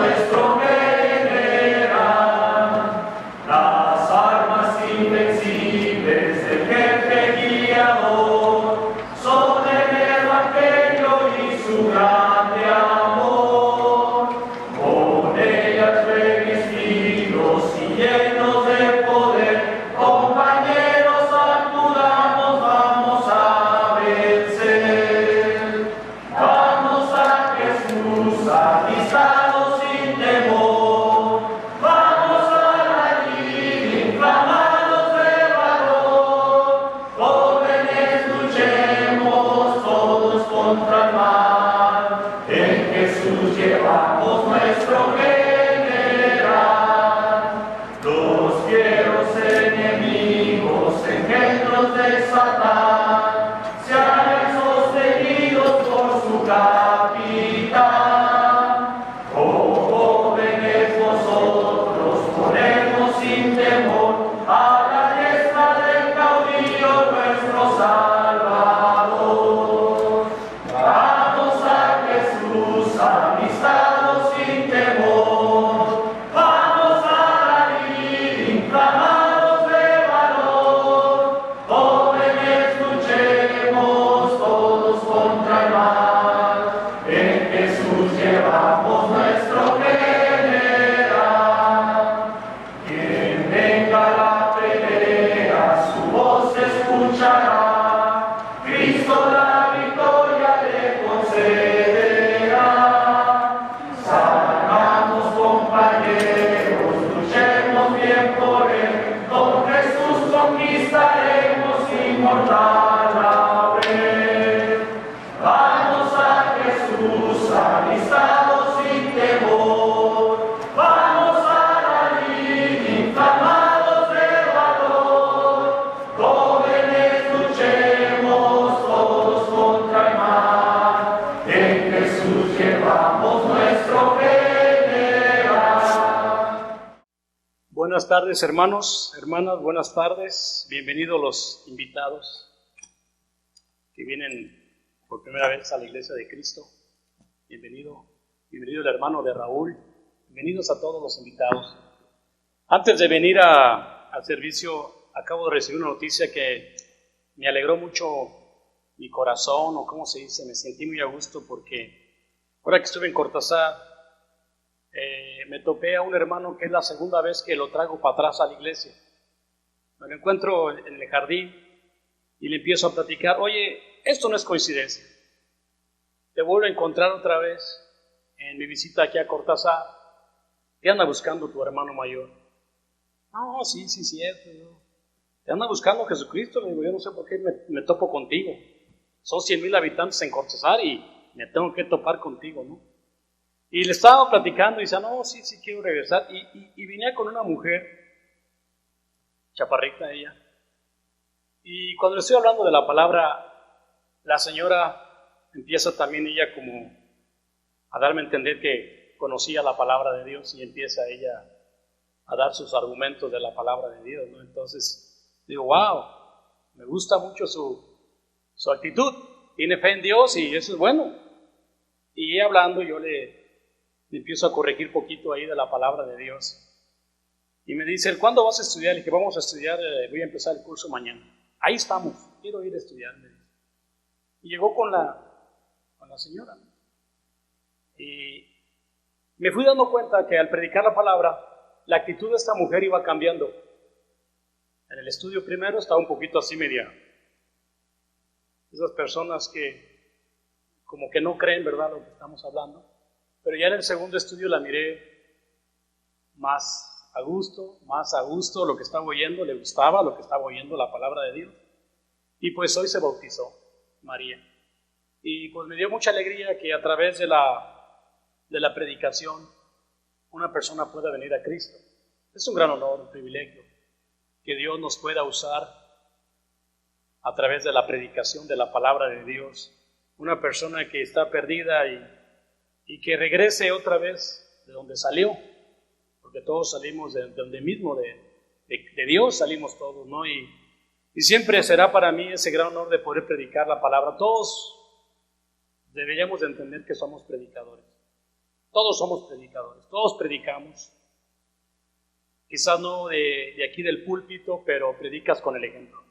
nuestro general, las armas invencibles del jefe guiador son el Evangelio y su grande amor. Con ellas revestidos y llenos de poder, compañeros, acudamos, vamos a vencer. Vamos a Jesús, alistados sin temor. Vamos a allí, inflamados de valor. Jóvenes, luchemos todos contra el mal. En Jesús llevamos nuestro general. Los fieros enemigos, engendros de Satán, se hallan sostenidos por su capitán. Oh jóvenes, vosotros ponemos sin temor a la diestra del caudillo nuestro Salvador. Vamos a Jesús, alistados sin temor. Vamos a allí, inflamados de valor. Jóvenes, luchemos todos contra el mal. En Jesús llevamos nuestro general. Quien venga a la pelea, su voz se escuchará. Cristo la victoria le concederá. Salgamos, compañeros, luchemos bien por él. Con Jesús conquistaremos inmortal laurel. Vamos a Jesús, alistados sin temor. Vamos a allí, inflamados de valor. Jóvenes, luchemos todos contra el mal. En Jesús llevamos nuestro general. Buenas tardes, hermanos, hermanas, buenas tardes. Bienvenidos los invitados que vienen por primera vez a la Iglesia de Cristo. Bienvenido el hermano de Raúl. Bienvenidos a todos los invitados. Antes de venir al servicio, acabo de recibir una noticia que me alegró mucho mi corazón, o cómo se dice, me sentí muy a gusto porque ahora que estuve en Cortázar, me topé a un hermano que es la segunda vez que lo traigo para atrás a la iglesia. Me lo encuentro en el jardín y le empiezo a platicar. Oye, esto no es coincidencia. Te vuelvo a encontrar otra vez en mi visita aquí a Cortázar. Te anda buscando tu hermano mayor. No, sí, cierto. Te anda buscando Jesucristo. Le digo, yo no sé por qué me topo contigo. Son 100,000 habitantes en Cortázar y me tengo que topar contigo, ¿no? Y le estaba platicando y dice, no, sí, quiero regresar. Y venía con una mujer, chaparrita ella. Y cuando le estoy hablando de la palabra, la señora empieza también ella como a darme a entender que conocía la palabra de Dios y empieza ella a dar sus argumentos de la palabra de Dios, ¿no? Entonces digo, wow, me gusta mucho su actitud. Tiene fe en Dios y eso es bueno. Y hablando yo le empiezo a corregir poquito ahí de la palabra de Dios. Y me dice, ¿cuándo vas a estudiar? Le dije, vamos a estudiar, voy a empezar el curso mañana. Ahí estamos, quiero ir a estudiar. Y llegó con la señora. Y me fui dando cuenta que al predicar la palabra, la actitud de esta mujer iba cambiando. En el estudio primero estaba un poquito así media. Esas personas que como que no creen, ¿verdad?, lo que estamos hablando. Pero ya en el segundo estudio la miré más a gusto, lo que estaba oyendo, le gustaba lo que estaba oyendo, la palabra de Dios. Y pues hoy se bautizó María. Y pues me dio mucha alegría que a través de la predicación una persona pueda venir a Cristo. Es un gran honor, un privilegio, que Dios nos pueda usar a través de la predicación de la palabra de Dios. Una persona que está perdida y que regrese otra vez de donde salió, porque todos salimos de donde mismo, de Dios salimos todos, ¿no? Y siempre será para mí ese gran honor de poder predicar la palabra. Todos deberíamos de entender que somos predicadores. Todos somos predicadores, todos predicamos. Quizás no de aquí del púlpito, pero predicas con el ejemplo.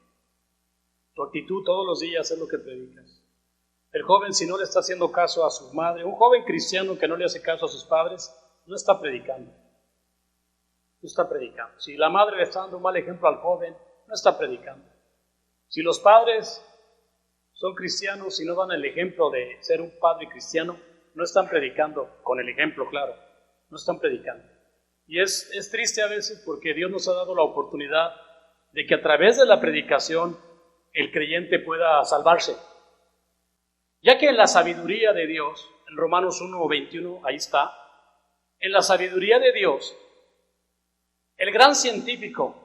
Tu actitud todos los días es lo que predicas. El joven, si no le está haciendo caso a su madre, un joven cristiano que no le hace caso a sus padres, no está predicando. No está predicando. Si la madre le está dando un mal ejemplo al joven, no está predicando. Si los padres son cristianos y no dan el ejemplo de ser un padre cristiano, no están predicando con el ejemplo, claro. No están predicando. Y es triste a veces porque Dios nos ha dado la oportunidad de que a través de la predicación el creyente pueda salvarse. Ya que en la sabiduría de Dios, en Romanos 1:21, ahí está, en la sabiduría de Dios, el gran científico,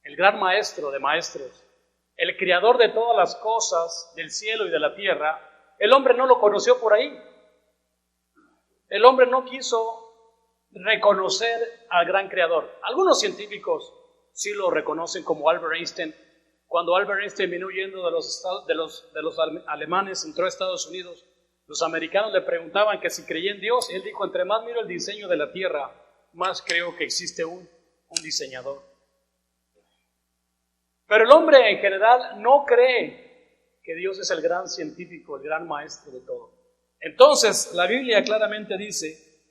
el gran maestro de maestros, el creador de todas las cosas del cielo y de la tierra, el hombre no lo conoció por ahí. El hombre no quiso reconocer al gran creador. Algunos científicos sí lo reconocen, como Albert Einstein. Cuando Albert Einstein vino huyendo de los alemanes, entró a Estados Unidos, los americanos le preguntaban que si creía en Dios. Él dijo: entre más miro el diseño de la tierra, más creo que existe un diseñador. Pero el hombre en general no cree que Dios es el gran científico, el gran maestro de todo. Entonces la Biblia claramente dice: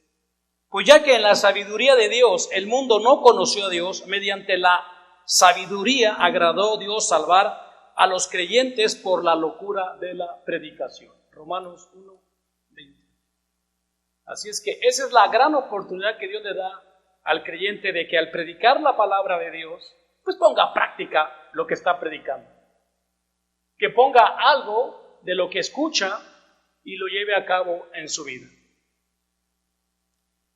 pues ya que en la sabiduría de Dios el mundo no conoció a Dios, mediante la sabiduría agradó Dios salvar a los creyentes por la locura de la predicación. Romanos 1:20. Así es que esa es la gran oportunidad que Dios le da al creyente, de que al predicar la palabra de Dios, pues ponga a práctica lo que está predicando. Que ponga algo de lo que escucha y lo lleve a cabo en su vida.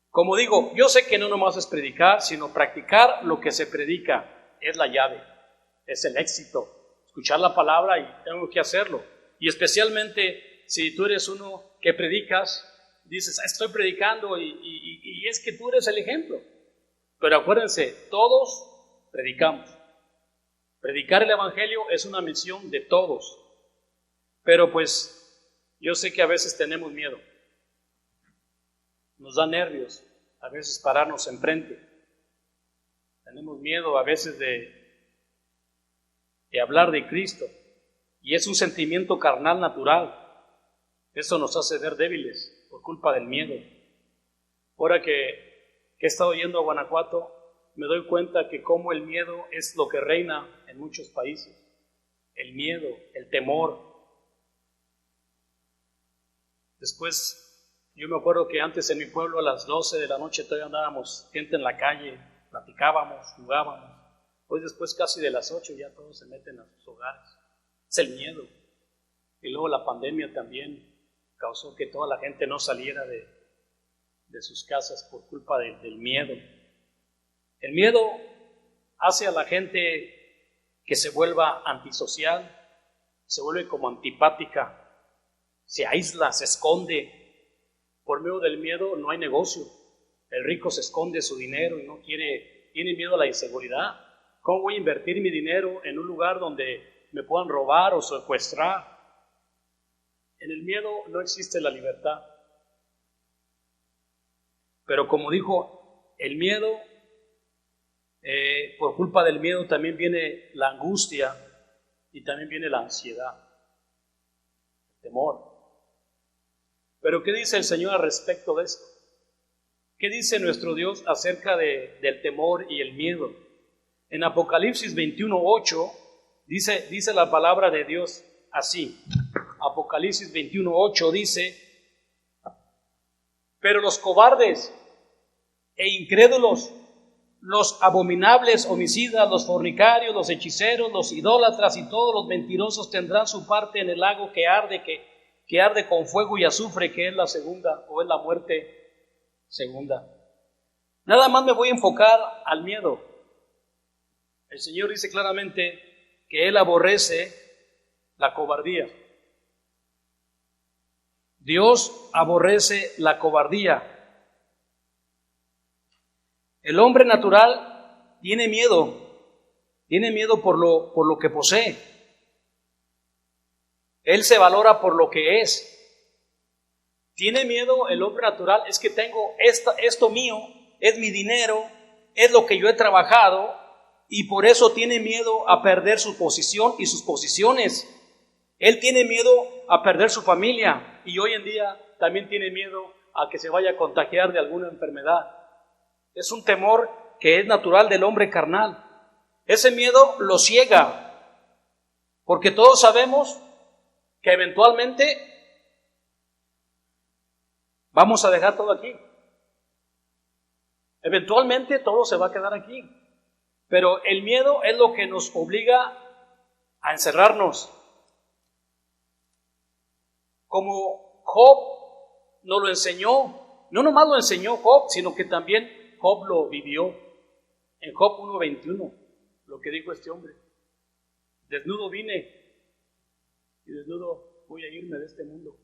Como digo, yo sé que no nomás es predicar, sino practicar lo que se predica. Es la llave, es el éxito. Escuchar la palabra y tengo que hacerlo. Y especialmente si tú eres uno que predicas, dices: estoy predicando y es que tú eres el ejemplo. Pero acuérdense, todos predicamos. Predicar el evangelio es una misión de todos. Pero pues yo sé que a veces tenemos miedo. Nos da nervios a veces pararnos enfrente. Tenemos miedo a veces de hablar de Cristo. Y es un sentimiento carnal natural. Eso nos hace ver débiles por culpa del miedo. Ahora que he estado yendo a Guanajuato, me doy cuenta que como el miedo es lo que reina en muchos países. El miedo, el temor. Después, yo me acuerdo que antes en mi pueblo a las 12 de la noche todavía andábamos gente en la calle, platicábamos, jugábamos. Hoy después casi de las 8 ya todos se meten a sus hogares. Es el miedo. Y luego la pandemia también causó que toda la gente no saliera de sus casas por culpa del miedo. El miedo hace a la gente que se vuelva antisocial, se vuelve como antipática, se aísla, se esconde. Por medio del miedo no hay negocio. El rico se esconde su dinero y no tiene miedo a la inseguridad. ¿Cómo voy a invertir mi dinero en un lugar donde me puedan robar o secuestrar? En el miedo no existe la libertad. Pero como dijo, el miedo, por culpa del miedo también viene la angustia y también viene la ansiedad, el temor. Pero ¿qué dice el Señor al respecto de esto? ¿Qué dice nuestro Dios acerca del temor y el miedo? En Apocalipsis 21:8 dice la palabra de Dios así. Apocalipsis 21:8 dice: pero los cobardes e incrédulos, los abominables homicidas, los fornicarios, los hechiceros, los idólatras y todos los mentirosos tendrán su parte en el lago que arde con fuego y azufre, que es la segunda, o es la muerte segunda. Nada más me voy a enfocar al miedo. El Señor dice claramente que Él aborrece la cobardía. Dios aborrece la cobardía. El hombre natural tiene miedo por lo que posee. Él se valora por lo que es. Tiene miedo el hombre natural, es que tengo esto mío, es mi dinero, es lo que yo he trabajado, y por eso tiene miedo a perder su posición y sus posiciones. Él tiene miedo a perder su familia, y hoy en día también tiene miedo a que se vaya a contagiar de alguna enfermedad. Es un temor que es natural del hombre carnal. Ese miedo lo ciega, porque todos sabemos que eventualmente vamos a dejar todo aquí. Eventualmente todo se va a quedar aquí. Pero el miedo es lo que nos obliga a encerrarnos. Como Job nos lo enseñó, no nomás lo enseñó Job, sino que también Job lo vivió. En Job 1:21, lo que dijo este hombre: desnudo vine y desnudo voy a irme de este mundo.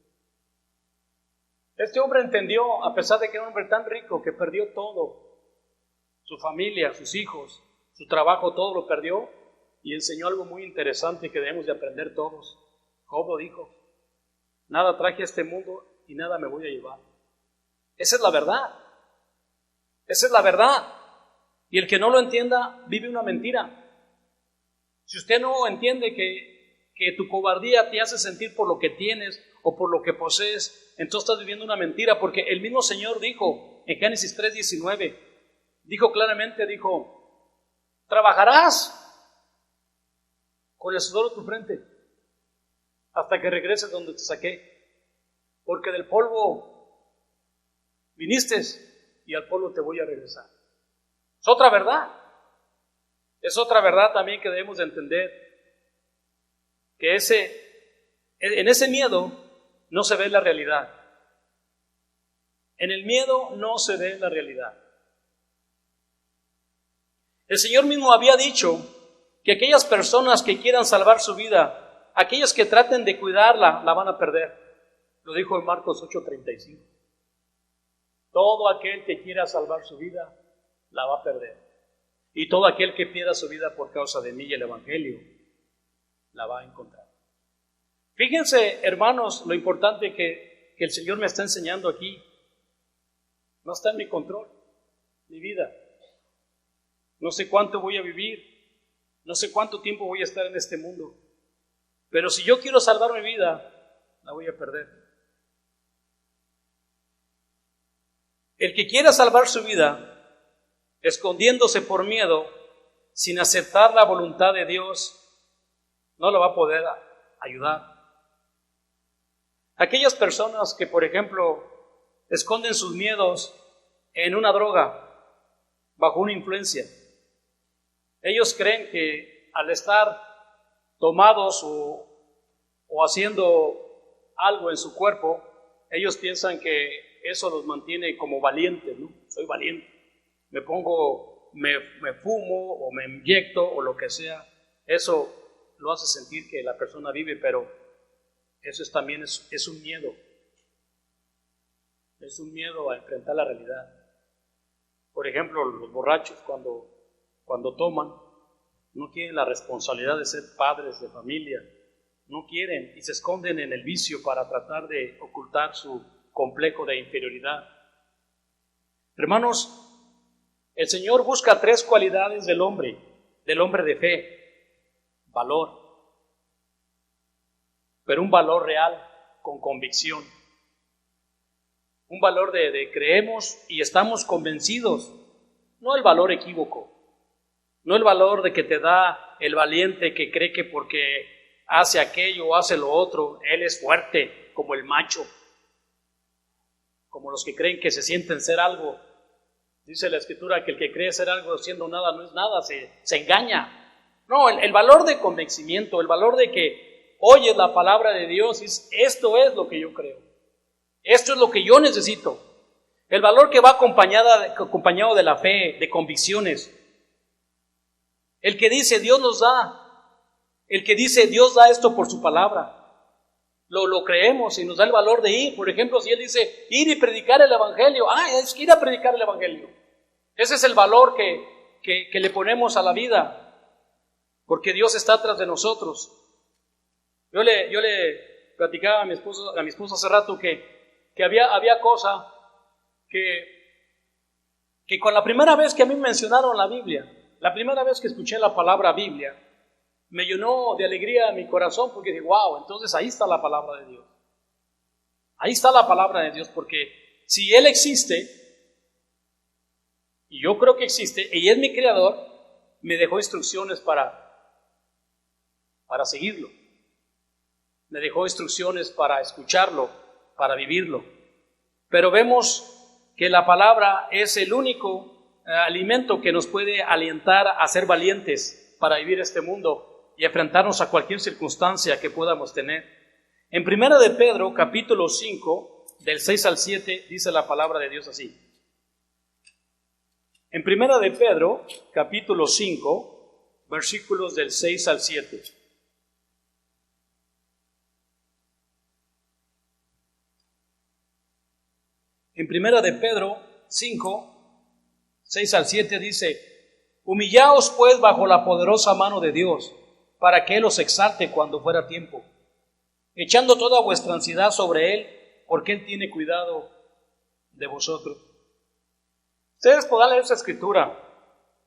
Este hombre entendió, a pesar de que era un hombre tan rico, que perdió todo, su familia, sus hijos, su trabajo, todo lo perdió, y enseñó algo muy interesante que debemos de aprender todos. Job lo dijo: nada traje a este mundo y nada me voy a llevar. Esa es la verdad. Esa es la verdad. Y el que no lo entienda vive una mentira. Si usted no entiende que tu cobardía te hace sentir por lo que tienes o por lo que posees, entonces estás viviendo una mentira, porque el mismo Señor dijo en Génesis 3:19, dijo claramente, dijo: trabajarás con el sudor de tu frente hasta que regreses donde te saqué, porque del polvo viniste y al polvo te voy a regresar. Es otra verdad. Es otra verdad también que debemos de entender, que en ese miedo no se ve la realidad. En el miedo no se ve la realidad. El Señor mismo había dicho que aquellas personas que quieran salvar su vida, aquellas que traten de cuidarla, la van a perder. Lo dijo en Marcos 8:35. Todo aquel que quiera salvar su vida, la va a perder. Y todo aquel que pierda su vida por causa de mí y el Evangelio, la va a encontrar. Fíjense, hermanos, lo importante que el Señor me está enseñando aquí. No está en mi control, mi vida. No sé cuánto voy a vivir, no sé cuánto tiempo voy a estar en este mundo. Pero si yo quiero salvar mi vida, la voy a perder. El que quiera salvar su vida, escondiéndose por miedo, sin aceptar la voluntad de Dios, no lo va a poder ayudar. Aquellas personas que, por ejemplo, esconden sus miedos en una droga, bajo una influencia, ellos creen que al estar tomados o haciendo algo en su cuerpo, ellos piensan que eso los mantiene como valientes, ¿no? Soy valiente. Me fumo o me inyecto o lo que sea, eso lo hace sentir que la persona vive, pero eso también es un miedo. Es un miedo a enfrentar la realidad. Por ejemplo, los borrachos cuando toman, no quieren la responsabilidad de ser padres de familia, no quieren y se esconden en el vicio para tratar de ocultar su complejo de inferioridad. Hermanos, el Señor busca 3 cualidades del hombre de fe: valor, pero un valor real, con convicción. Un valor de creemos y estamos convencidos, no el valor equívoco, no el valor de que te da el valiente que cree que porque hace aquello o hace lo otro, él es fuerte, como el macho, como los que creen que se sienten ser algo. Dice la Escritura que el que cree ser algo siendo nada no es nada, se engaña. No, el valor de convencimiento, el valor de que oyes la palabra de Dios y dices, esto es lo que yo creo, esto es lo que yo necesito. El valor que va acompañado de la fe, de convicciones. El que dice Dios nos da, el que dice Dios da esto por su palabra. Lo creemos y nos da el valor de ir. Por ejemplo, si Él dice ir y predicar el Evangelio, es que ir a predicar el Evangelio. Ese es el valor que le ponemos a la vida, porque Dios está atrás de nosotros. Yo le platicaba a mi esposa hace rato que que había cosa que con la primera vez que a mí mencionaron la Biblia, la primera vez que escuché la palabra Biblia, me llenó de alegría mi corazón porque dije, wow, entonces ahí está la palabra de Dios. Ahí está la palabra de Dios, porque si Él existe, y yo creo que existe, y es mi creador, me dejó instrucciones para seguirlo. Me dejó instrucciones para escucharlo, para vivirlo. Pero vemos que la palabra es el único alimento que nos puede alentar a ser valientes para vivir este mundo y enfrentarnos a cualquier circunstancia que podamos tener. En 1 de Pedro, capítulo 5, del 6 al 7, dice la palabra de Dios así. En 1 de Pedro, capítulo 5, versículos del 6 al 7. En 1 de Pedro 5, 6 al 7 dice, humillaos pues bajo la poderosa mano de Dios, para que Él os exalte cuando fuera tiempo, echando toda vuestra ansiedad sobre Él, porque Él tiene cuidado de vosotros. Ustedes podrán leer esa escritura,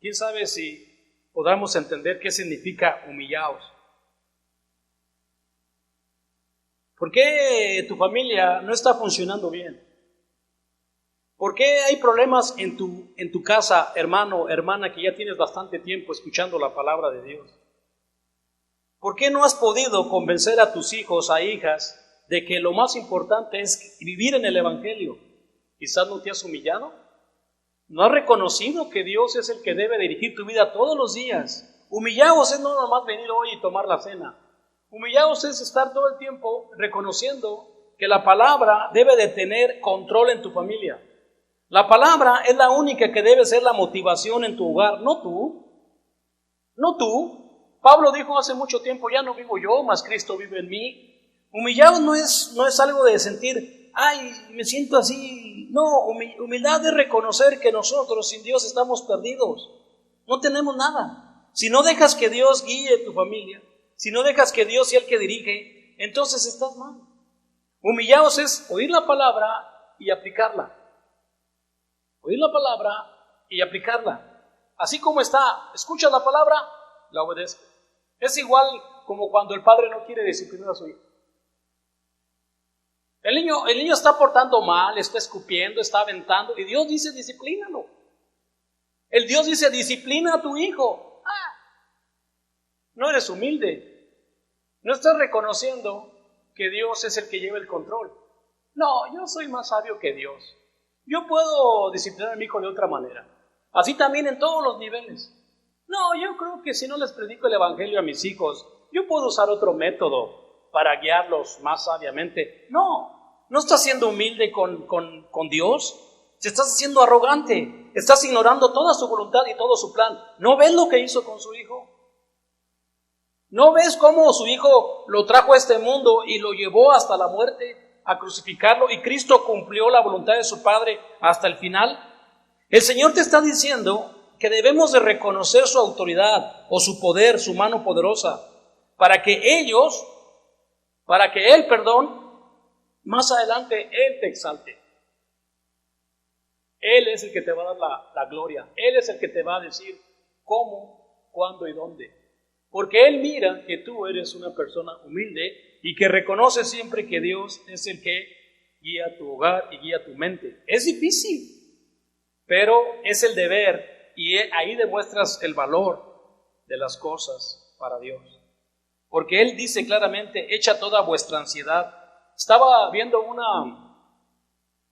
quién sabe si podamos entender qué significa humillaos. ¿Por qué tu familia no está funcionando bien? ¿Por qué hay problemas en tu casa, hermano, hermana, que ya tienes bastante tiempo escuchando la palabra de Dios? ¿Por qué no has podido convencer a tus hijos, a hijas, de que lo más importante es vivir en el Evangelio? ¿Quizás no te has humillado? ¿No has reconocido que Dios es el que debe dirigir tu vida todos los días? Humillaos es no nomás venir hoy y tomar la cena. Humillaos es estar todo el tiempo reconociendo que la palabra debe de tener control en tu familia. La palabra es la única que debe ser la motivación en tu hogar, no tú. No tú. Pablo dijo hace mucho tiempo, ya no vivo yo, mas Cristo vive en mí. Humillados no es algo de sentir, ay, me siento así. No, humildad es reconocer que nosotros sin Dios estamos perdidos. No tenemos nada. Si no dejas que Dios guíe tu familia, si no dejas que Dios sea el que dirige, entonces estás mal. Humillados es oír la palabra y aplicarla. Oír la palabra y aplicarla. Así como está, escucha la palabra, la obedece. Es igual como cuando el padre no quiere disciplinar a su hijo. El niño está portando mal, está escupiendo, está aventando, y Dios dice, disciplínalo. El Dios dice, disciplina a tu hijo. No eres humilde. No estás reconociendo que Dios es el que lleva el control. No, yo soy más sabio que Dios. Yo puedo disciplinar a mi hijo de otra manera. Así también en todos los niveles. No, yo creo que si no les predico el Evangelio a mis hijos, yo puedo usar otro método para guiarlos más sabiamente. No estás siendo humilde con Dios. Te estás haciendo arrogante. Estás ignorando toda su voluntad y todo su plan. ¿No ves lo que hizo con su hijo? ¿No ves cómo su hijo lo trajo a este mundo y lo llevó hasta la muerte? A crucificarlo, y Cristo cumplió la voluntad de su Padre hasta el final. El Señor te está diciendo que debemos de reconocer su autoridad o su poder, su mano poderosa, para que Él, más adelante Él te exalte. Él es el que te va a dar la gloria. Él es el que te va a decir cómo, cuándo y dónde. Porque Él mira que tú eres una persona humilde y que reconoce siempre que Dios es el que guía tu hogar y guía tu mente. Es difícil, pero es el deber, y ahí demuestras el valor de las cosas para Dios. Porque Él dice claramente, echa toda vuestra ansiedad. Estaba viendo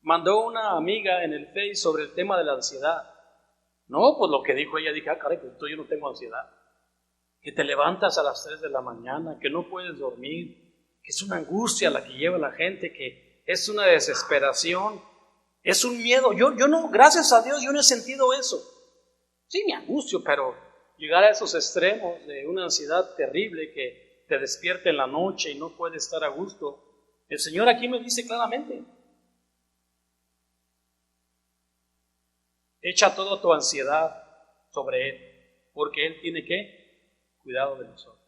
mandó una amiga en el Face sobre el tema de la ansiedad. No, pues lo que dijo ella, dije, caray, pues yo no tengo ansiedad. Que te levantas a las 3 de la mañana, que no puedes dormir, que es una angustia la que lleva la gente, que es una desesperación, es un miedo. Yo no, gracias a Dios, yo no he sentido eso. Sí, me angustio, pero llegar a esos extremos de una ansiedad terrible que te despierta en la noche y no puedes estar a gusto, el Señor aquí me dice claramente, echa toda tu ansiedad sobre Él, porque Él tiene que cuidado de nosotros.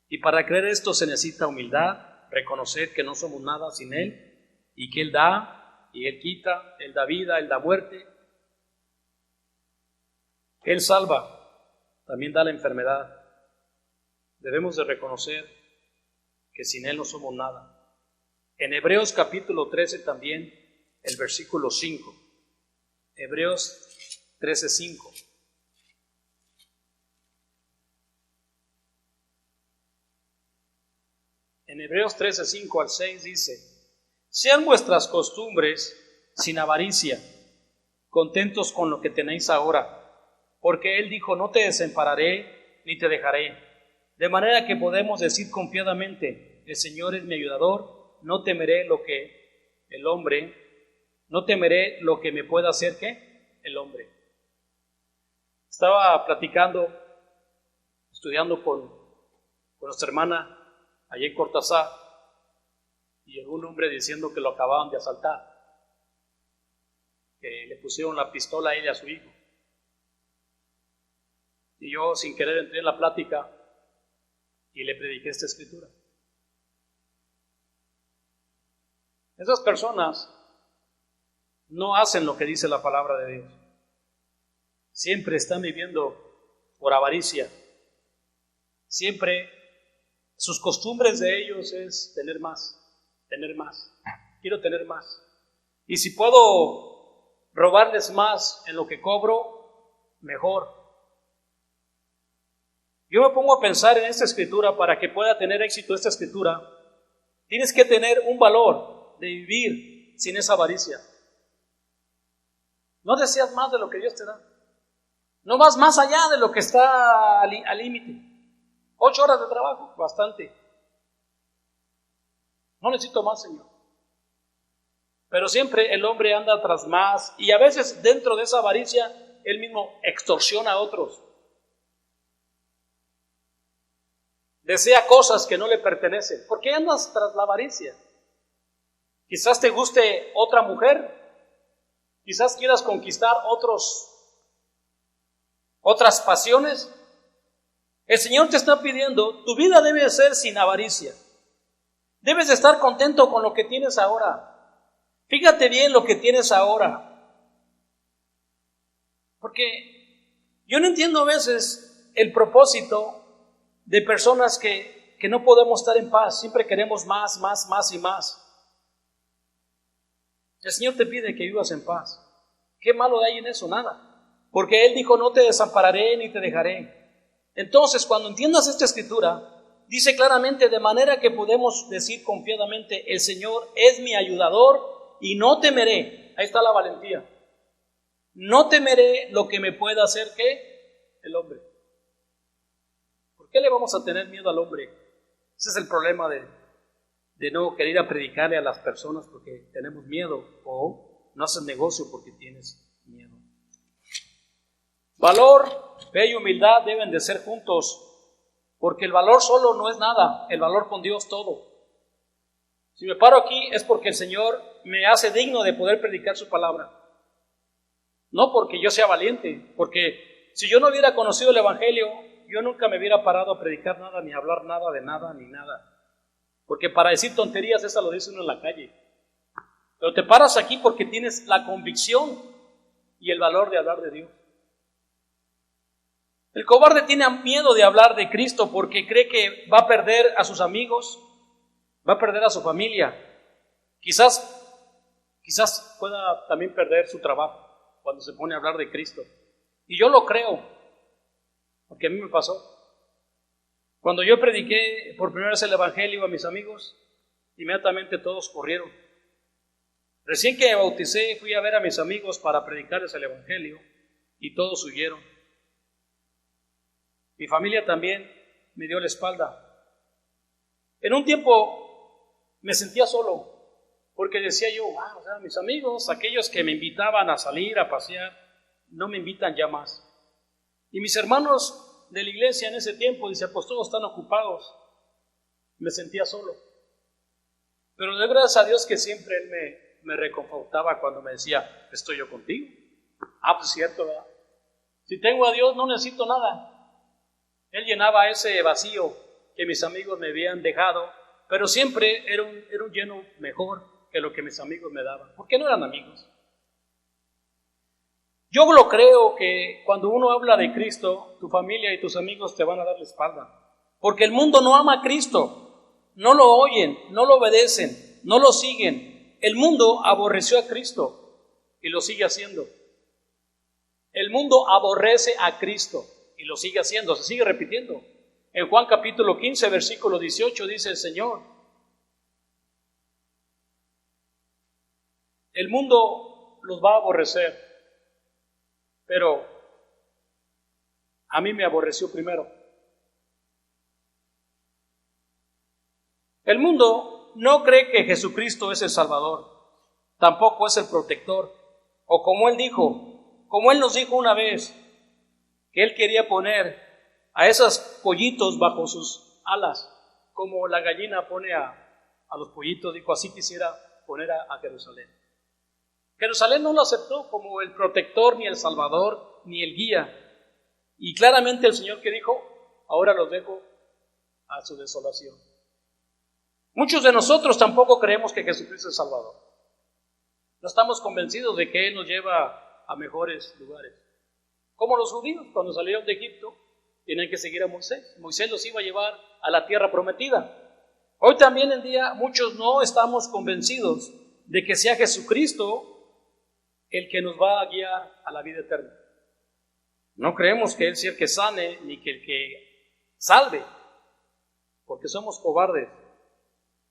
Y para creer esto se necesita humildad, reconocer que no somos nada sin Él y que Él da y Él quita, Él da vida, Él da muerte. Él salva, también da la enfermedad. Debemos de reconocer que sin Él no somos nada. En Hebreos capítulo 13 también, el versículo 5. Hebreos 13:5. En Hebreos 13:5 al 6 dice: sean vuestras costumbres sin avaricia, contentos con lo que tenéis ahora, porque Él dijo: no te desampararé ni te dejaré. De manera que podemos decir confiadamente: el Señor es mi ayudador, no temeré lo que me pueda hacer ¿qué? El hombre. Estaba platicando, estudiando con nuestra hermana allí en Cortázar, y llegó un hombre diciendo que lo acababan de asaltar, que le pusieron la pistola a él y a su hijo. Y yo sin querer entré en la plática y le prediqué esta escritura. Esas personas no hacen lo que dice la palabra de Dios. Siempre están viviendo por avaricia. Siempre sus costumbres de ellos es tener más. Quiero tener más. Y si puedo robarles más en lo que cobro, mejor. Yo me pongo a pensar en esta escritura. Para que pueda tener éxito esta escritura, tienes que tener un valor de vivir sin esa avaricia. No deseas más de lo que Dios te da. No vas más allá de lo que está al límite. 8 horas de trabajo, bastante. No necesito más, Señor. Pero siempre el hombre anda tras más, y a veces dentro de esa avaricia él mismo extorsiona a otros. Desea cosas que no le pertenecen. ¿Por qué andas tras la avaricia? Quizás te guste otra mujer, quizás quieras conquistar otras pasiones. El Señor te está pidiendo, tu vida debe ser sin avaricia. Debes de estar contento con lo que tienes ahora. Fíjate bien lo que tienes ahora. Porque yo no entiendo a veces el propósito de personas que no podemos estar en paz. Siempre queremos más y más. El Señor te pide que vivas en paz. ¿Qué malo hay en eso? Nada. Porque Él dijo: no te desampararé ni te dejaré. Entonces, cuando entiendas esta escritura, dice claramente: de manera que podemos decir confiadamente: el Señor es mi ayudador y no temeré. Ahí está la valentía. No temeré lo que me pueda hacer ¿qué? El hombre. ¿Por qué le vamos a tener miedo al hombre? Ese es el problema de no querer ir a predicarle a las personas porque tenemos miedo, o no haces negocio porque tienes miedo. Valor, fe y humildad deben de ser juntos, porque el valor solo no es nada, el valor con Dios todo. Si me paro aquí es porque el Señor me hace digno de poder predicar su palabra. No porque yo sea valiente, porque si yo no hubiera conocido el Evangelio, yo nunca me hubiera parado a predicar nada, ni a hablar nada de nada, ni nada. Porque para decir tonterías, esa lo dice uno en la calle. Pero te paras aquí porque tienes la convicción y el valor de hablar de Dios. El cobarde tiene miedo de hablar de Cristo porque cree que va a perder a sus amigos, va a perder a su familia. Quizás pueda también perder su trabajo cuando se pone a hablar de Cristo. Y yo lo creo, porque a mí me pasó. Cuando yo prediqué por primera vez el Evangelio a mis amigos, inmediatamente todos corrieron. Recién que me bauticé, fui a ver a mis amigos para predicarles el Evangelio y todos huyeron. Mi familia también me dio la espalda. En un tiempo me sentía solo, porque decía yo: mis amigos, aquellos que me invitaban a salir, a pasear, no me invitan ya más. Y mis hermanos de la iglesia en ese tiempo, dice, pues todos están ocupados. Me sentía solo. Pero de gracias a Dios que siempre Él me reconfortaba cuando me decía: estoy yo contigo. Pues es cierto, ¿verdad? Si tengo a Dios no necesito nada. Él llenaba ese vacío que mis amigos me habían dejado, pero siempre era un lleno mejor, que lo que mis amigos me daban, porque no eran amigos. Yo lo creo que cuando uno habla de Cristo, tu familia y tus amigos te van a dar la espalda, porque el mundo no ama a Cristo, no lo oyen, no lo obedecen, no lo siguen. El mundo aborreció a Cristo y lo sigue haciendo. El mundo aborrece a Cristo y lo sigue haciendo, se sigue repitiendo. En Juan capítulo 15, versículo 18 dice el Señor: el mundo los va a aborrecer, pero a mí me aborreció primero. El mundo no cree que Jesucristo es el Salvador, tampoco es el protector, o como Él dijo, como Él nos dijo una vez, que Él quería poner a esos pollitos bajo sus alas, como la gallina pone a los pollitos, dijo, así quisiera poner a Jerusalén. Jerusalén no lo aceptó como el protector, ni el salvador, ni el guía. Y claramente el Señor que dijo, ahora los dejo a su desolación. Muchos de nosotros tampoco creemos que Jesucristo es Salvador. No estamos convencidos de que Él nos lleva a mejores lugares. Como los judíos, cuando salieron de Egipto, tienen que seguir a Moisés. Moisés los iba a llevar a la tierra prometida. Hoy también en día muchos no estamos convencidos de que sea Jesucristo el que nos va a guiar a la vida eterna. No creemos que Él sea el que sane ni que el que salve, porque somos cobardes,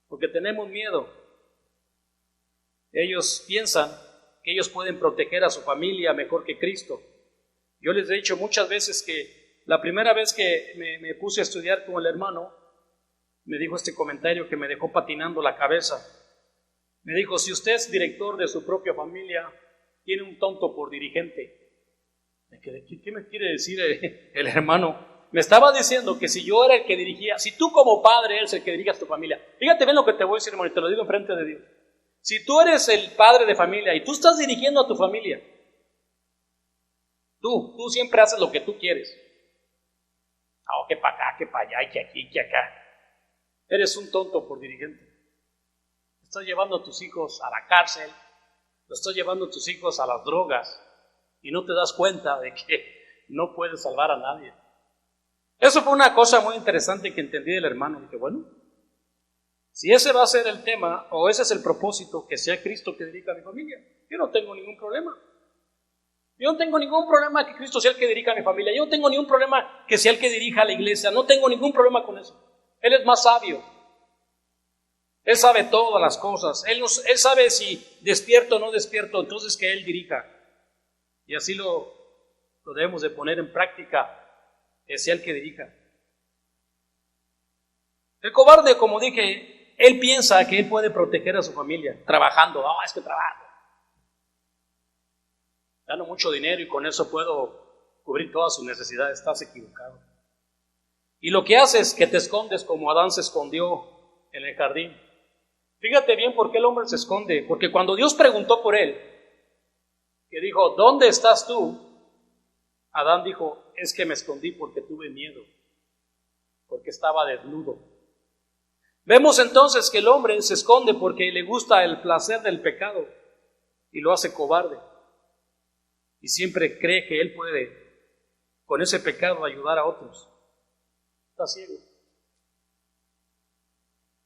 porque tenemos miedo. Ellos piensan que ellos pueden proteger a su familia mejor que Cristo. Yo les he dicho muchas veces que la primera vez que me puse a estudiar con el hermano, me dijo este comentario que me dejó patinando la cabeza. Me dijo, si usted es director de su propia familia, tiene un tonto por dirigente. ¿Qué me quiere decir el hermano? Me estaba diciendo que si yo era el que dirigía, si tú como padre eres el que dirige a tu familia, fíjate bien lo que te voy a decir, hermano, y te lo digo enfrente de Dios. Si tú eres el padre de familia y tú estás dirigiendo a tu familia, tú siempre haces lo que tú quieres. Que para acá, que para allá, y que aquí, que acá. Eres un tonto por dirigente. Estás llevando a tus hijos a la cárcel, lo estás llevando a tus hijos a las drogas y no te das cuenta de que no puedes salvar a nadie. Eso fue una cosa muy interesante que entendí del hermano. Dije, bueno, si ese va a ser el tema o ese es el propósito, que sea Cristo que dirija a mi familia, yo no tengo ningún problema. Yo no tengo ningún problema que Cristo sea el que dirija a mi familia. Yo no tengo ningún problema que sea el que dirija a la iglesia. No tengo ningún problema con eso. Él es más sabio. Él sabe todas las cosas. Él sabe si despierto o no despierto, entonces que Él dirija. Y así lo debemos de poner en práctica, que sea el que dirija. El cobarde, como dije, él piensa que él puede proteger a su familia trabajando. Es que trabajo. Gano mucho dinero y con eso puedo cubrir todas sus necesidades. Estás equivocado. Y lo que haces es que te escondes como Adán se escondió en el jardín. Fíjate bien por qué el hombre se esconde. Porque cuando Dios preguntó por él, que dijo, ¿dónde estás tú? Adán dijo, es que me escondí porque tuve miedo, porque estaba desnudo. Vemos entonces que el hombre se esconde porque le gusta el placer del pecado y lo hace cobarde. Y siempre cree que él puede, con ese pecado, ayudar a otros. Está ciego.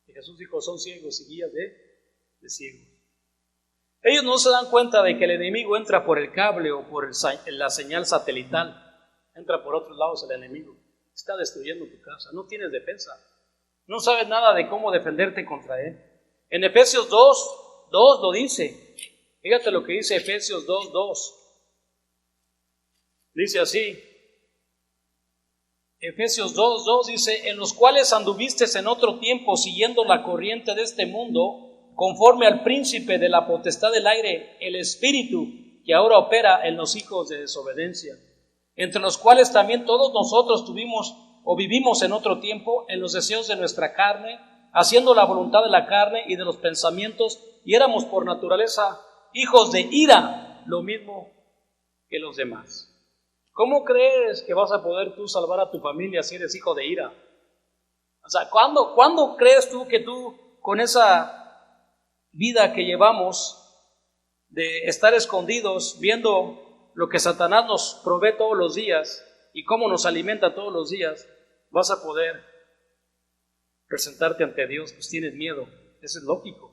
Y Jesús dijo, son ciegos y guías de ciegos. Ellos no se dan cuenta de que el enemigo entra por el cable o por la señal satelital. Entra por otros lados el enemigo. Está destruyendo tu casa. No tienes defensa. No sabes nada de cómo defenderte contra él. En Efesios 2 lo dice. Fíjate lo que dice Efesios 2:2. Dice así. Efesios 2:2 dice, en los cuales anduviste en otro tiempo siguiendo la corriente de este mundo, conforme al príncipe de la potestad del aire, el espíritu que ahora opera en los hijos de desobediencia, entre los cuales también todos nosotros tuvimos o vivimos en otro tiempo en los deseos de nuestra carne, haciendo la voluntad de la carne y de los pensamientos, y éramos por naturaleza hijos de ira, lo mismo que los demás. ¿Cómo crees que vas a poder tú salvar a tu familia si eres hijo de ira? O sea, ¿cuándo crees tú que tú con esa vida que llevamos de estar escondidos viendo lo que Satanás nos provee todos los días y cómo nos alimenta todos los días, vas a poder presentarte ante Dios, pues tienes miedo, eso es lógico.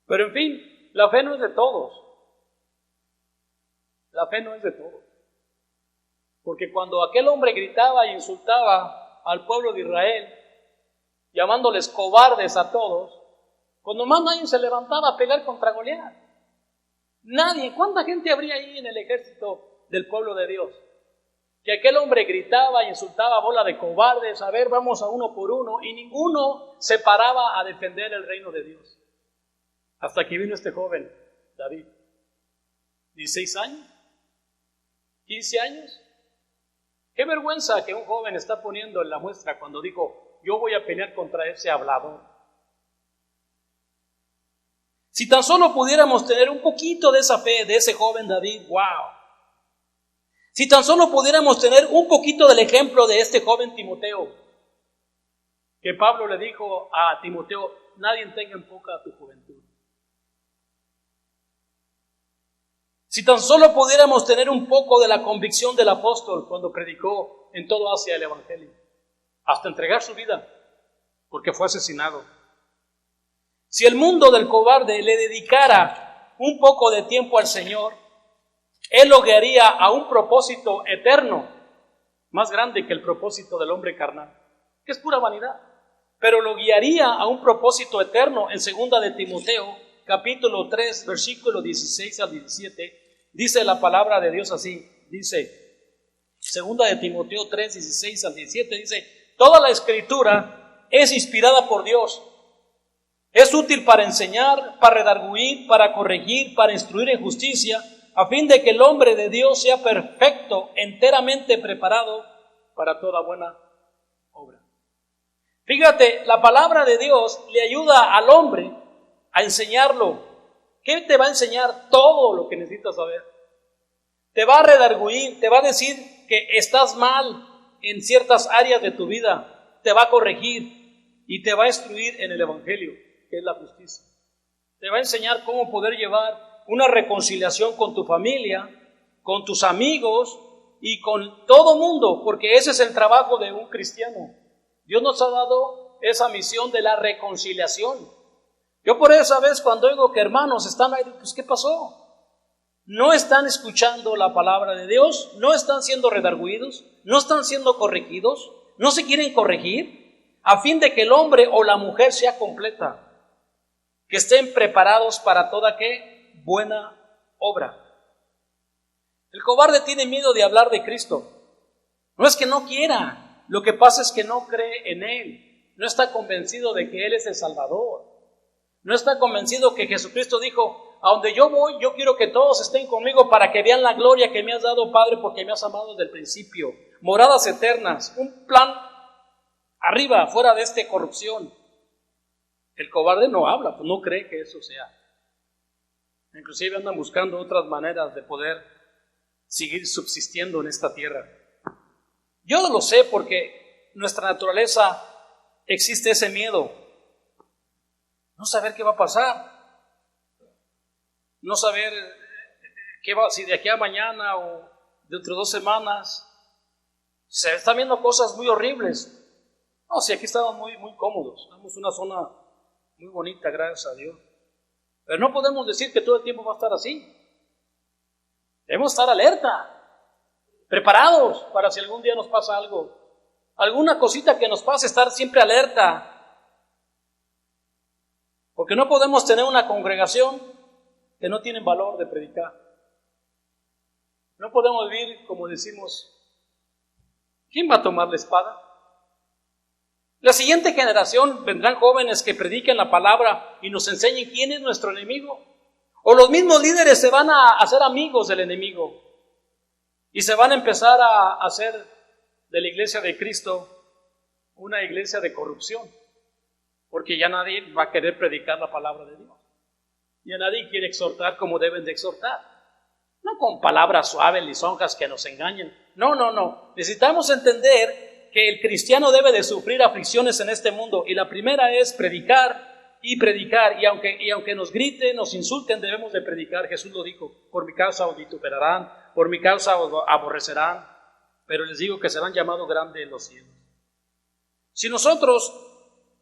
Pero en fin, la fe no es de todos. La fe no es de todos. Porque cuando aquel hombre gritaba e insultaba al pueblo de Israel, llamándoles cobardes a todos, cuando más nadie se levantaba a pelear contra Goliat. Nadie. ¿Cuánta gente habría ahí en el ejército del pueblo de Dios? Que aquel hombre gritaba e insultaba a bola de cobardes, a ver, vamos a uno por uno, y ninguno se paraba a defender el reino de Dios. Hasta que vino este joven, David, 16 años, 15 años. Qué vergüenza que un joven está poniendo en la muestra cuando dijo, yo voy a pelear contra ese hablador. Si tan solo pudiéramos tener un poquito de esa fe de ese joven David, wow. Si tan solo pudiéramos tener un poquito del ejemplo de este joven Timoteo, que Pablo le dijo a Timoteo, nadie tenga en poca tu juventud. Si tan solo pudiéramos tener un poco de la convicción del apóstol cuando predicó en todo Asia el evangelio, hasta entregar su vida, porque fue asesinado. Si el mundo del cobarde le dedicara un poco de tiempo al Señor, Él lo guiaría a un propósito eterno, más grande que el propósito del hombre carnal, que es pura vanidad, pero lo guiaría a un propósito eterno. En 2 de Timoteo, capítulo 3, versículo 16 al 17, dice la palabra de Dios así, dice, 2 de Timoteo 3, 16 al 17, dice, toda la escritura es inspirada por Dios, es útil para enseñar, para redarguir, para corregir, para instruir en justicia, a fin de que el hombre de Dios sea perfecto, enteramente preparado para toda buena obra. Fíjate, la palabra de Dios le ayuda al hombre a enseñarlo. ¿Qué te va a enseñar? Todo lo que necesitas saber. Te va a redarguir, te va a decir que estás mal en ciertas áreas de tu vida, te va a corregir y te va a instruir en el evangelio, que es la justicia. Te va a enseñar cómo poder llevar una reconciliación con tu familia, con tus amigos y con todo mundo, porque ese es el trabajo de un cristiano. Dios nos ha dado esa misión de la reconciliación. Yo por esa vez cuando oigo que hermanos están ahí, pues ¿qué pasó? No están escuchando la palabra de Dios, no están siendo redarguidos, no están siendo corregidos, no se quieren corregir, a fin de que el hombre o la mujer sea completa, que estén preparados para toda ¿qué? Buena obra. El cobarde tiene miedo de hablar de Cristo. No es que no quiera, lo que pasa es que no cree en Él, no está convencido de que Él es el Salvador, no está convencido que Jesucristo dijo, a donde yo voy, yo quiero que todos estén conmigo para que vean la gloria que me has dado, Padre, porque me has amado desde el principio. Moradas eternas, un plan arriba, fuera de esta corrupción. El cobarde no habla, pues no cree que eso sea. Inclusive andan buscando otras maneras de poder seguir subsistiendo en esta tierra. Yo lo sé porque nuestra naturaleza existe ese miedo. No saber qué va a pasar. No saber qué va, si de aquí a mañana o dentro de 2 semanas se están viendo cosas muy horribles. No, si aquí estamos muy cómodos, estamos en una zona muy bonita, gracias a Dios. Pero no podemos decir que todo el tiempo va a estar así. Debemos estar alerta, preparados para si algún día nos pasa algo. Alguna cosita que nos pase, estar siempre alerta. Porque no podemos tener una congregación que no tienen valor de predicar. No podemos vivir como decimos, ¿quién va a tomar la espada? La siguiente generación vendrán jóvenes que prediquen la palabra y nos enseñen quién es nuestro enemigo. O los mismos líderes se van a hacer amigos del enemigo y se van a empezar a hacer de la iglesia de Cristo una iglesia de corrupción, porque ya nadie va a querer predicar la palabra de Dios. Ya nadie quiere exhortar como deben de exhortar. No con palabras suaves, lisonjas que nos engañen. No. Necesitamos entender que el cristiano debe de sufrir aflicciones en este mundo. Y la primera es predicar y predicar, y aunque nos griten, nos insulten, debemos de predicar. Jesús lo dijo: por mi causa os vituperarán, por mi causa os aborrecerán, pero les digo que serán llamados grandes en los cielos. Si nosotros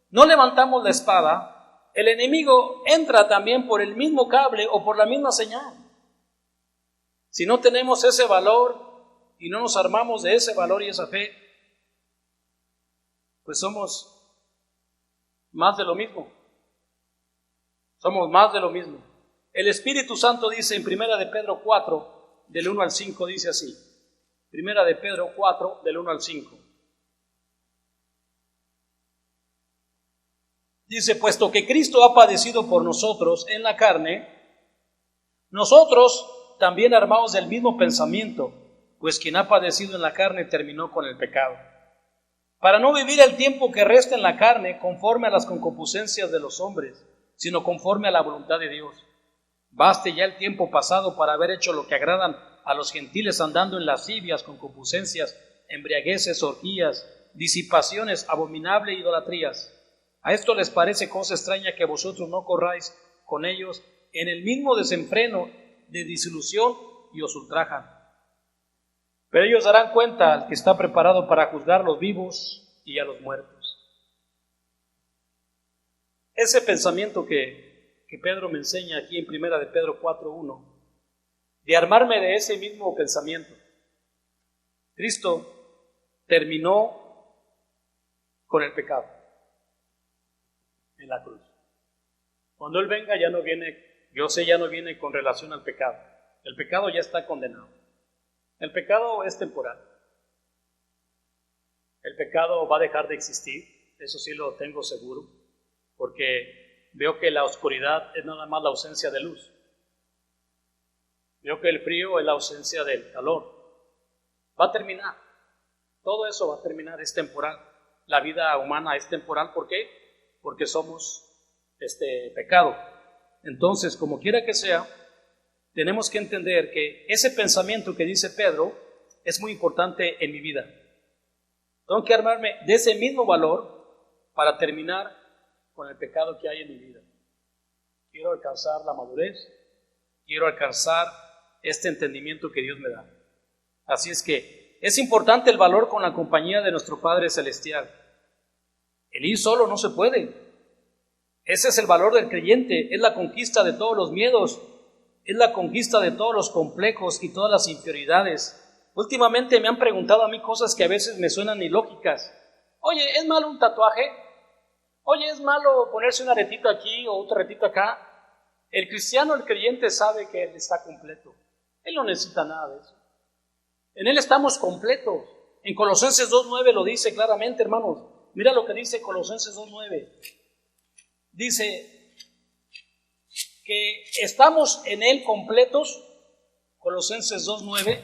no levantamos la espada, el enemigo entra también por el mismo cable o por la misma señal. Si no tenemos ese valor y no nos armamos de ese valor y esa fe, pues somos más de lo mismo. Somos más de lo mismo. El Espíritu Santo dice en 1 de Pedro 4, del 1 al 5, dice así. 1 de Pedro 4, del 1 al 5. Dice: puesto que Cristo ha padecido por nosotros en la carne, nosotros también armados del mismo pensamiento, pues quien ha padecido en la carne terminó con el pecado, para no vivir el tiempo que resta en la carne conforme a las concupiscencias de los hombres, sino conforme a la voluntad de Dios. Baste ya el tiempo pasado para haber hecho lo que agradan a los gentiles, andando en lascivias, concupiscencias, embriagueces, orgías, disipaciones, abominables e idolatrías. A esto les parece cosa extraña que vosotros no corráis con ellos en el mismo desenfreno de disolución y os ultrajan. Pero ellos darán cuenta al que está preparado para juzgar a los vivos y a los muertos. Ese pensamiento que Pedro me enseña aquí en 1 de Pedro 4:1, de armarme de ese mismo pensamiento. Cristo terminó con el pecado en la cruz. Cuando Él venga ya no viene, yo sé, ya no viene con relación al pecado. El pecado ya está condenado. El pecado es temporal. El pecado va a dejar de existir, eso sí lo tengo seguro, porque veo que la oscuridad es nada más la ausencia de luz. Veo que el frío es la ausencia del calor. Va a terminar. Todo eso va a terminar, es temporal. La vida humana es temporal, ¿por qué? Porque somos pecado. Entonces, como quiera que sea, tenemos que entender que ese pensamiento que dice Pedro es muy importante en mi vida. Tengo que armarme de ese mismo valor para terminar con el pecado que hay en mi vida. Quiero alcanzar la madurez, quiero alcanzar este entendimiento que Dios me da. Así es que es importante el valor con la compañía de nuestro Padre Celestial. El ir solo no se puede. Ese es el valor del creyente, es la conquista de todos los miedos, es la conquista de todos los complejos y todas las inferioridades. Últimamente me han preguntado a mí cosas que a veces me suenan ilógicas. Oye, ¿es malo un tatuaje? Oye, ¿es malo ponerse un aretito aquí o otro aretito acá? El cristiano, el creyente sabe que Él está completo. Él no necesita nada de eso. En Él estamos completos. En Colosenses 2:9 lo dice claramente, hermanos. Mira lo que dice Colosenses 2:9. Dice que estamos en Él completos. Colosenses 2:9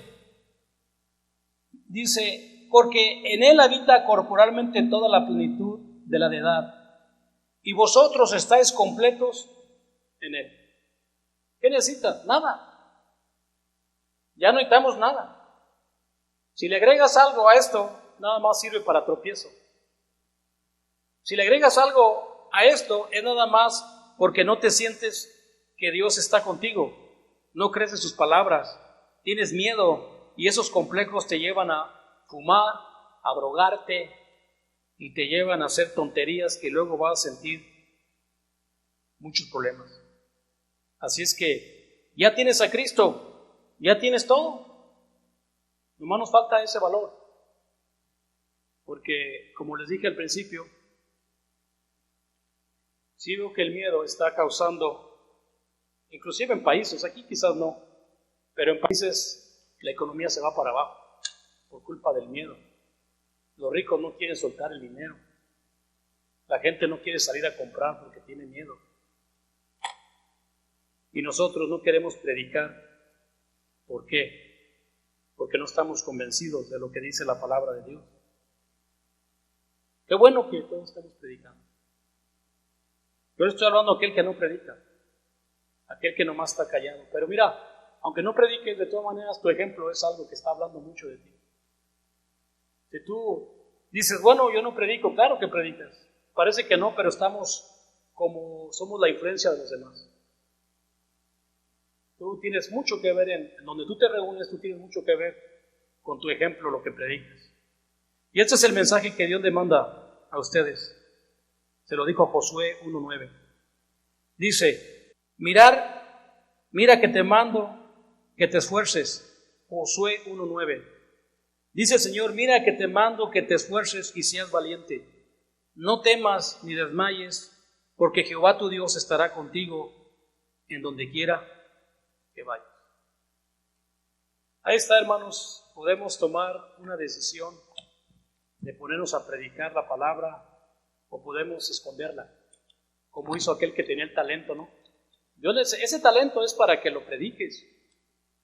dice: porque en Él habita corporalmente toda la plenitud de la deidad, y vosotros estáis completos en Él. ¿Qué necesitas? Nada. Ya no necesitamos nada. Si le agregas algo a esto, nada más sirve para tropiezo. Si le agregas algo a esto, es nada más porque no te sientes que Dios está contigo. No crees en sus palabras, tienes miedo, y esos complejos te llevan a fumar, a drogarte, y te llevan a hacer tonterías que luego vas a sentir muchos problemas. Así es que ya tienes a Cristo, ya tienes todo. Nomás nos falta ese valor. Porque, como les dije al principio, sí veo que el miedo está causando, inclusive en países, aquí quizás no, pero en países la economía se va para abajo por culpa del miedo. Los ricos no quieren soltar el dinero. La gente no quiere salir a comprar porque tiene miedo. Y nosotros no queremos predicar. ¿Por qué? Porque no estamos convencidos de lo que dice la palabra de Dios. Qué bueno que todos estamos predicando. Yo le estoy hablando a aquel que no predica, aquel que nomás está callado. Pero mira, aunque no prediques, de todas maneras tu ejemplo es algo que está hablando mucho de ti. Si tú dices, bueno, yo no predico, claro que predicas. Parece que no, pero estamos como somos la influencia de los demás. Tú tienes mucho que ver en donde tú te reúnes, tú tienes mucho que ver con tu ejemplo, lo que predicas. Y este es el mensaje que Dios le manda a ustedes. Se lo dijo a Josué 1:9. Dice, mira que te mando que te esfuerces. Josué 1:9. Dice el Señor, mira que te mando que te esfuerces y seas valiente. No temas ni desmayes, porque Jehová tu Dios estará contigo en donde quiera que vayas. Ahí está, hermanos, podemos tomar una decisión de ponernos a predicar la palabra o podemos esconderla, como hizo aquel que tenía el talento, ¿no? Ese talento es para que lo prediques.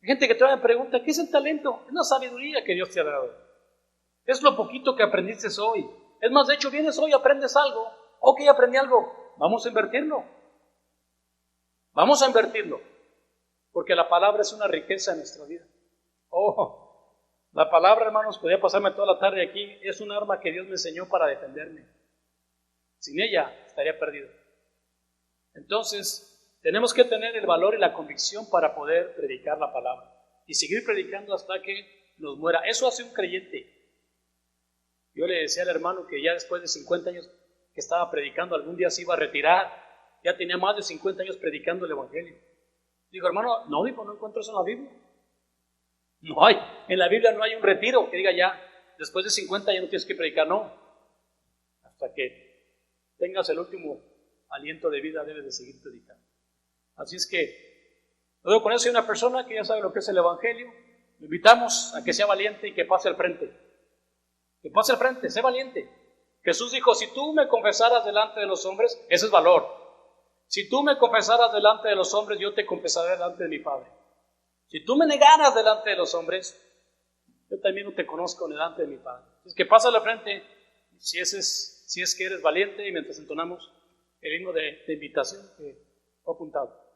Hay gente que todavía me pregunta, ¿qué es el talento? Es la sabiduría que Dios te ha dado. Es lo poquito que aprendiste hoy. Es más, de hecho, vienes hoy, aprendes algo. Ok, aprendí algo. Vamos a invertirlo. Vamos a invertirlo. Porque la palabra es una riqueza en nuestra vida. Oh, la palabra, hermanos, podría pasarme toda la tarde aquí. Es un arma que Dios me enseñó para defenderme. Sin ella estaría perdido. Entonces, tenemos que tener el valor y la convicción para poder predicar la palabra. Y seguir predicando hasta que nos muera. Eso hace un creyente. Yo le decía al hermano que ya después de 50 años que estaba predicando, algún día se iba a retirar. Ya tenía más de 50 años predicando el Evangelio. Digo, hermano, no encuentro eso en la Biblia. No hay. En la Biblia no hay un retiro que diga ya, después de 50 ya no tienes que predicar, no. Hasta que tengas el último aliento de vida debes de seguir predicando. Así es que, luego con eso hay una persona que ya sabe lo que es el Evangelio. Le invitamos a que sea valiente y que pase al frente. Que pase al frente, sé valiente. Jesús dijo, si tú me confesaras delante de los hombres, ese es valor. Si tú me confesaras delante de los hombres, yo te confesaré delante de mi Padre. Si tú me negaras delante de los hombres, yo también no te conozco delante de mi Padre. Entonces, que pasa al frente, si es que eres valiente, y mientras entonamos el himno de invitación que he apuntado.